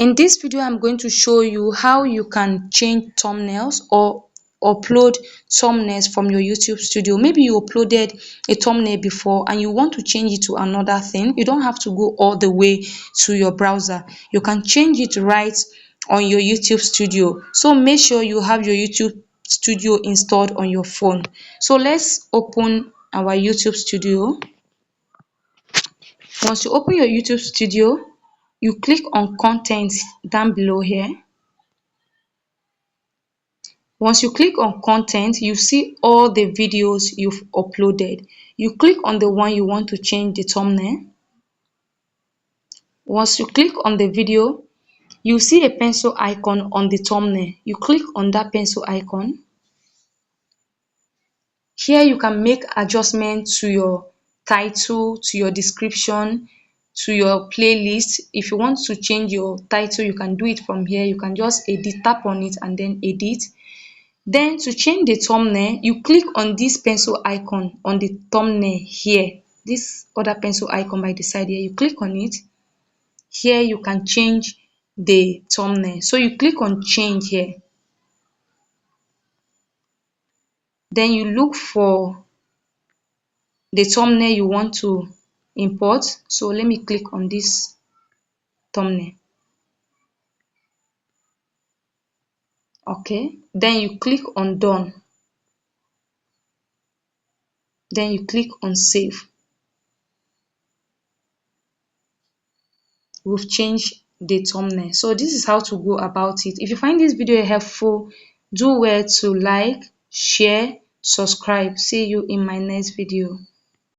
In this video, I'm going to show you how you can change thumbnails or upload thumbnails from your YouTube studio. Maybe you uploaded a thumbnail before and you want to change it to another thing. You don't have to go all the way to your browser. You can change it right on your YouTube studio. So make sure you have your YouTube studio installed on your phone. So let's open our YouTube studio. Once you open your YouTube studio, you click on content down below here. Once you click on content, you see all the videos you've uploaded. You click on the one you want to change the thumbnail. Once you click on the video, you see a pencil icon on the thumbnail. You click on that pencil icon. Here you can make adjustments to your title, to your description, to your playlist. If you want to change your title, you can do it from here. You can just tap on it and then edit. Then to change the thumbnail, you click on this pencil icon on the thumbnail here. This other pencil icon by the side here, you click on it. Here you can change the thumbnail. So you click on change here. Then you look for the thumbnail you want to import. So let me click on this thumbnail. Okay, then you click on done. Then you click on save. We've changed the thumbnail. So this is how to go about it. If you find this video helpful, do well to like, share, subscribe. See you in my next video.